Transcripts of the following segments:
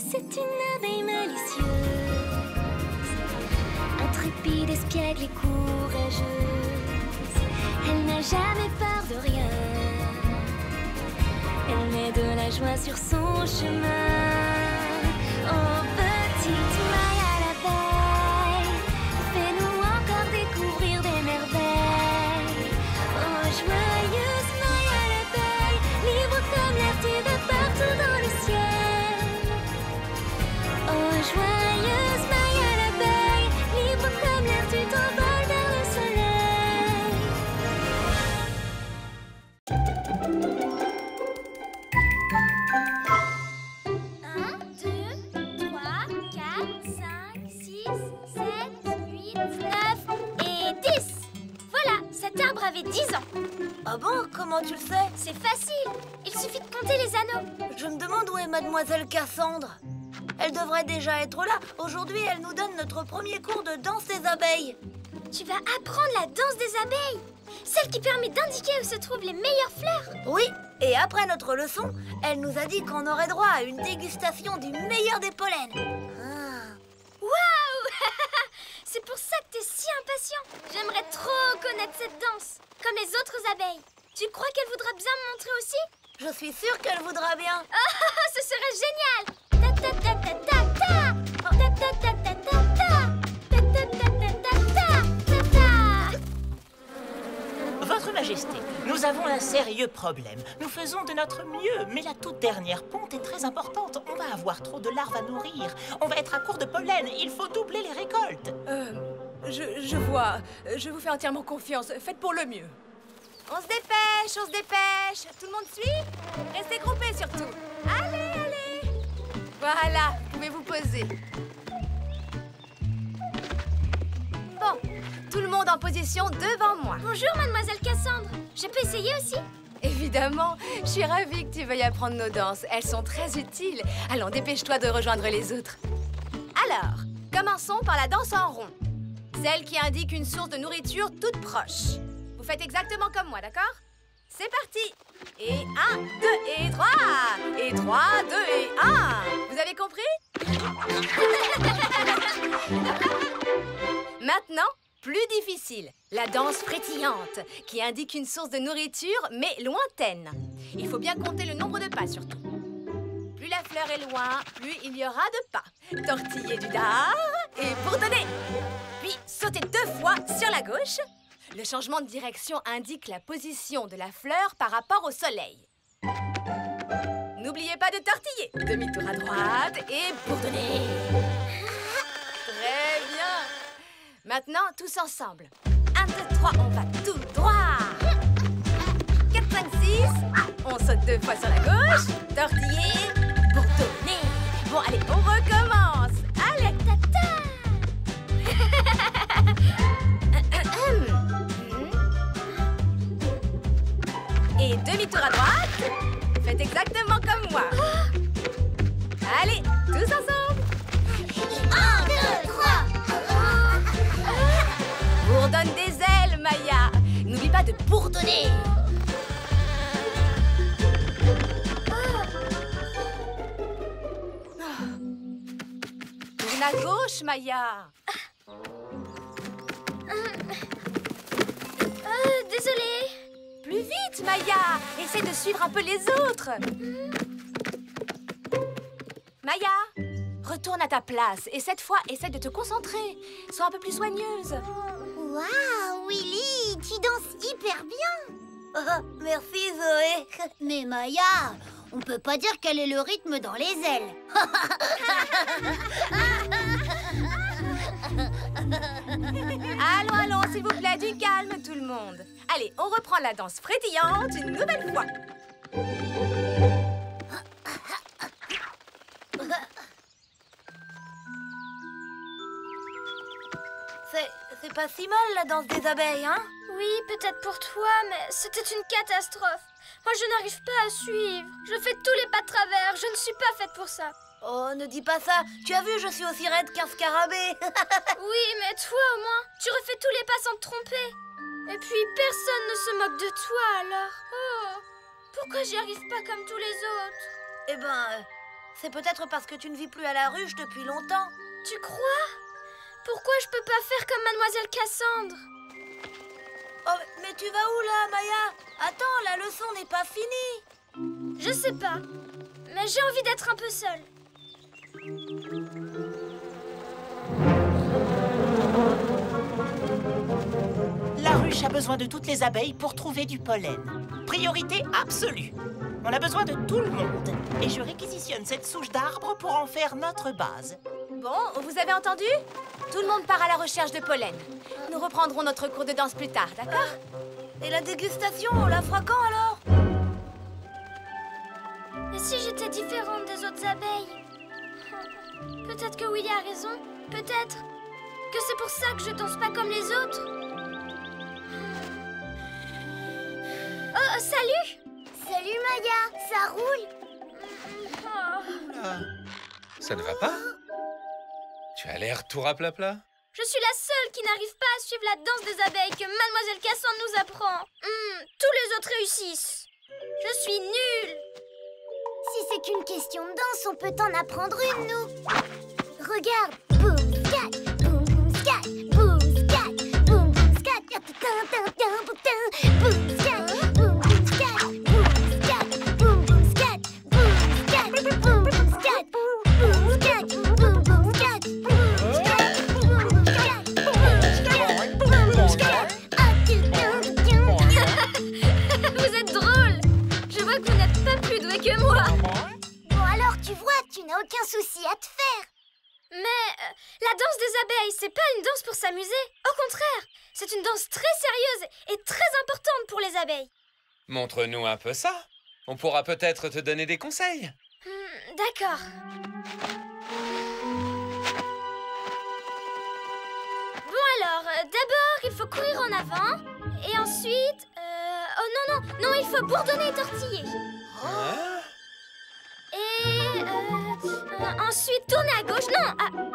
C'est une abeille malicieuse, intrépide, espiègle et courageuse. Elle n'a jamais peur de rien. Elle met de la joie sur son chemin. Oh, petite Maya l'abeille, fais-nous encore découvrir des merveilles. Oh, joyeuse Maya l'abeille, libre comme l'air, tu vas partout dans le ciel. Oh, joyeuse Maya l'abeille, libre comme l'air, tu t'envoles vers le soleil. 1, 2, 3, 4, 5, 6, 7, 8, 9 et 10. Voilà, cet arbre avait 10 ans. Ah bon? Comment tu le sais? C'est facile, il suffit de compter les anneaux. Je me demande où est mademoiselle Cassandre. Elle devrait déjà être là. Aujourd'hui, elle nous donne notre premier cours de danse des abeilles. Tu vas apprendre la danse des abeilles, celle qui permet d'indiquer où se trouvent les meilleures fleurs. Oui, et après notre leçon, elle nous a dit qu'on aurait droit à une dégustation du meilleur des pollens. Waouh! C'est pour ça que t'es si impatient. J'aimerais trop connaître cette danse, comme les autres abeilles. Tu crois qu'elle voudra bien me montrer aussi? Je suis sûre qu'elle voudra bien. Oh, ce serait génial! Ta ta ta ta ta ta! Ta ta ta ta ta ta! Ta ta ta ta ta ta ta! Votre Majesté, nous avons un sérieux problème. Nous faisons de notre mieux, mais la toute dernière ponte est très importante. On va avoir trop de larves à nourrir. On va être à court de pollen. Il faut doubler les récoltes. Je vois. Je vous fais entièrement confiance. Faites pour le mieux. On se dépêche, on se dépêche. Tout le monde suit? Restez groupés surtout. Allez, allez. Voilà, vous pouvez vous poser. Bon, tout le monde en position devant moi. Bonjour, mademoiselle Cassandre. Je peux essayer aussi? Évidemment, je suis ravie que tu veuilles apprendre nos danses. Elles sont très utiles. Allons, dépêche-toi de rejoindre les autres. Alors, commençons par la danse en rond. Celle qui indique une source de nourriture toute proche. Vous faites exactement comme moi, d'accord? C'est parti! Et 1, 2 et 3! Et 3, 2 et 1! Vous avez compris? Maintenant, plus difficile. La danse frétillante, qui indique une source de nourriture, mais lointaine. Il faut bien compter le nombre de pas, surtout. Plus la fleur est loin, plus il y aura de pas. Tortiller du dard et bourdonner. Puis sauter 2 fois sur la gauche. Le changement de direction indique la position de la fleur par rapport au soleil. N'oubliez pas de tortiller. Demi-tour à droite et bourdonner. Très bien. Maintenant, tous ensemble. 1, 2, 3, on va tout droit. 4, 5, 6. On saute 2 fois sur la gauche. Tortiller, bourdonner. Bon, allez, on recommence. Allez, tata. Et demi-tour à droite. Faites exactement comme moi. Allez, tous ensemble. 1, 2, 3. Bourdonne des ailes, Maya. N'oublie pas de bourdonner. Tourne à gauche, Maya. Désolée. Plus vite, Maya. Essaie de suivre un peu les autres. Maya, retourne à ta place. Et cette fois, essaie de te concentrer. Sois un peu plus soigneuse. Waouh, Willy, tu danses hyper bien. Oh, merci, Zoé. Mais Maya, on peut pas dire quel est le rythme dans les ailes. Allons, allons, s'il vous plaît, du calme, tout le monde. Allez, on reprend la danse frétillante une nouvelle fois. C'est pas si mal, la danse des abeilles, hein? Oui, peut-être pour toi, mais c'était une catastrophe. Moi, je n'arrive pas à suivre. Je fais tous les pas de travers. Je ne suis pas faite pour ça. Oh, ne dis pas ça. Tu as vu, je suis aussi raide qu'un scarabée. Oui, mais toi, au moins, tu refais tous les pas sans te tromper. Et puis, personne ne se moque de toi, alors. Oh, pourquoi j'y arrive pas comme tous les autres? Eh ben, C'est peut-être parce que tu ne vis plus à la ruche depuis longtemps. Tu crois? Pourquoi je peux pas faire comme Mademoiselle Cassandre? Oh, mais tu vas où là, Maya? Attends, la leçon n'est pas finie. Je sais pas, mais j'ai envie d'être un peu seule. La ruche a besoin de toutes les abeilles pour trouver du pollen. Priorité absolue. On a besoin de tout le monde. Et je réquisitionne cette souche d'arbre pour en faire notre base. Bon, vous avez entendu? Tout le monde part à la recherche de pollen. Nous reprendrons notre cours de danse plus tard, d'accord? Et la dégustation, on la fera quand alors? Et si j'étais différente des autres abeilles? Peut-être que Willy a raison. Peut-être que c'est pour ça que je danse pas comme les autres. Oh, salut! Salut Maya, ça roule? Ça ne va pas? Tu as l'air tout raplapla. Je suis la seule qui n'arrive pas à suivre la danse des abeilles que Mademoiselle Cassandre nous apprend. Tous les autres réussissent. Je suis nulle. Si c'est qu'une question de danse, on peut t'en apprendre une, nous. Regarde, boum, scat, boum, boum, scat, boum, scat, boum, boum, scat, boum, scat, boum, boum, scat, boum, scat, boum, boum, scat, boum, scat, boum, boum, scat, boum, scat, boum, boum, scat, Vous êtes drôle. Je vois que vous n'êtes pas plus doué que moi. Bon alors, tu vois, tu n'as aucun souci à te faire. Mais la danse des abeilles, c'est pas une danse pour s'amuser. Au contraire, c'est une danse très sérieuse et très importante pour les abeilles. Montre-nous un peu ça. On pourra peut-être te donner des conseils. D'accord. Bon alors, d'abord, il faut courir en avant. Et ensuite... oh non, il faut bourdonner et tortiller. Hein? Et ensuite, tourner à gauche. Non,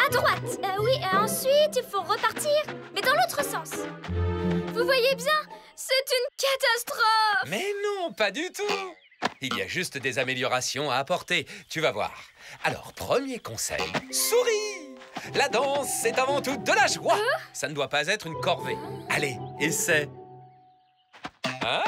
à droite. Oui, ensuite, il faut repartir, mais dans l'autre sens. Vous voyez bien, c'est une catastrophe. Mais non, pas du tout. Il y a juste des améliorations à apporter. Tu vas voir. Alors, premier conseil, souris. La danse, c'est avant tout de la joie. Ça ne doit pas être une corvée. Allez, essaie. Hein?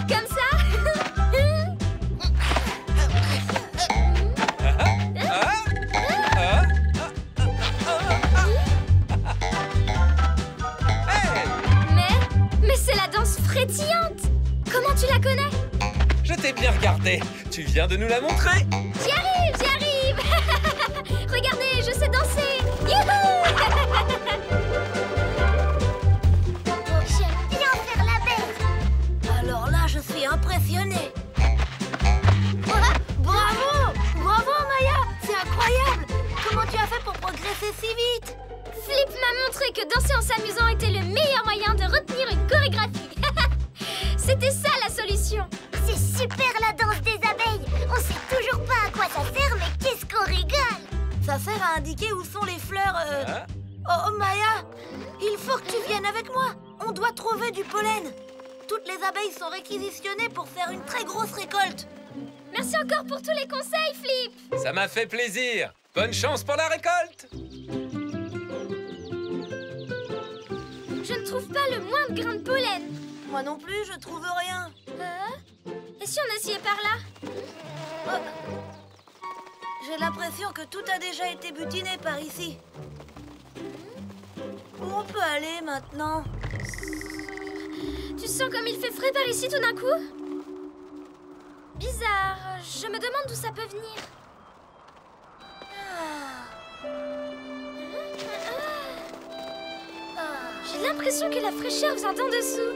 Comme ça. Mais c'est la danse frétillante. Comment tu la connais? Je t'ai bien regardé. Tu viens de nous la montrer. J'y arrive, j'y arrive. Regardez, je sais danser. Youhou. J'aime bien faire la bête. Alors là, je suis impressionnée. Bravo! Bravo, Maya! C'est incroyable! Comment tu as fait pour progresser si vite? Flip m'a montré que danser en s'amusant était le meilleur moyen de retenir une chorégraphie. C'était ça la solution. C'est super la danse des abeilles. On sait toujours pas à quoi ça sert, mais qu'est-ce qu'on rigole. Ça sert à indiquer où sont les fleurs. Oh, Maya! Il faut que tu viennes avec moi. On doit trouver du pollen. Toutes les abeilles sont réquisitionnées pour faire une très grosse récolte. Merci encore pour tous les conseils, Flip. Ça m'a fait plaisir. Bonne chance pour la récolte. Je ne trouve pas le moindre grain de pollen. Moi non plus, je trouve rien. Et si on essayait par là? J'ai l'impression que tout a déjà été butiné par ici. Où on peut aller maintenant? Tu sens comme il fait frais par ici tout d'un coup? Bizarre, je me demande d'où ça peut venir. J'ai l'impression que la fraîcheur vient d'en dessous.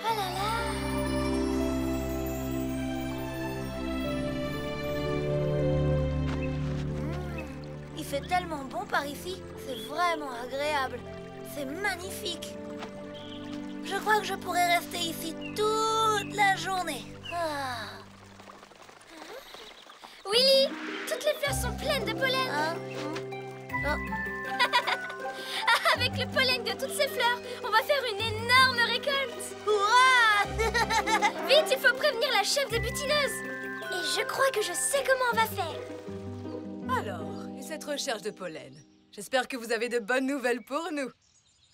Oh là là. Il fait tellement bon par ici, c'est vraiment agréable. C'est magnifique. Je crois que je pourrais rester ici toute la journée. Willy, tout Toutes les fleurs sont pleines de pollen. Avec le pollen de toutes ces fleurs, on va faire une énorme récolte. Hurrah! Vite, il faut prévenir la chef des butineuses. Et je crois que je sais comment on va faire. Alors, et cette recherche de pollen? J'espère que vous avez de bonnes nouvelles pour nous.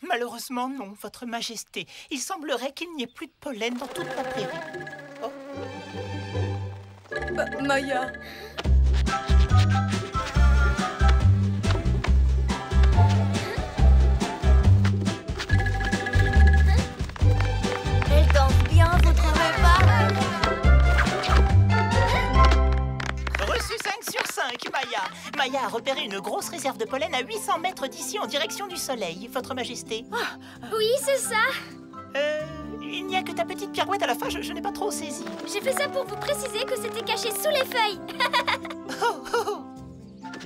Malheureusement, non, Votre Majesté. Il semblerait qu'il n'y ait plus de pollen dans toute la prairie. Oh. Maya. Elle danse bien, vous trouvez pas? Reçu 5 sur 5, Maya. Maya a repéré une grosse réserve de pollen à 800 mètres d'ici en direction du soleil, Votre Majesté. Oui, c'est ça. Il n'y a que ta petite pirouette à la fin, je n'ai pas trop saisi. J'ai fait ça pour vous préciser que c'était caché sous les feuilles.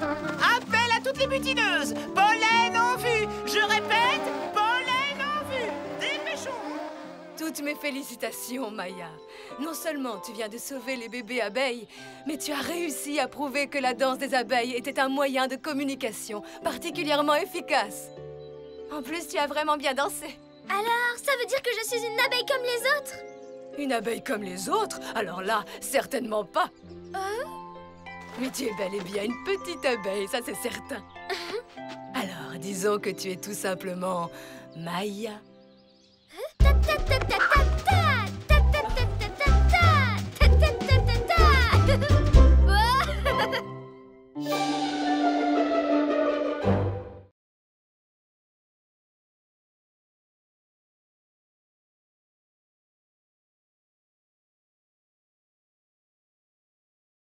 Appel à toutes les butineuses. Pollen en vue. Je répète, pollen en vue. Dépêchons. Toutes mes félicitations, Maya. Non seulement tu viens de sauver les bébés abeilles, mais tu as réussi à prouver que la danse des abeilles était un moyen de communication particulièrement efficace. En plus, tu as vraiment bien dansé. Alors, ça veut dire que je suis une abeille comme les autres? Une abeille comme les autres? Alors là, certainement pas. Mais tu es bel et bien une petite abeille, ça c'est certain. Alors, disons que tu es tout simplement Maya. Ta ta ta ta ta ta.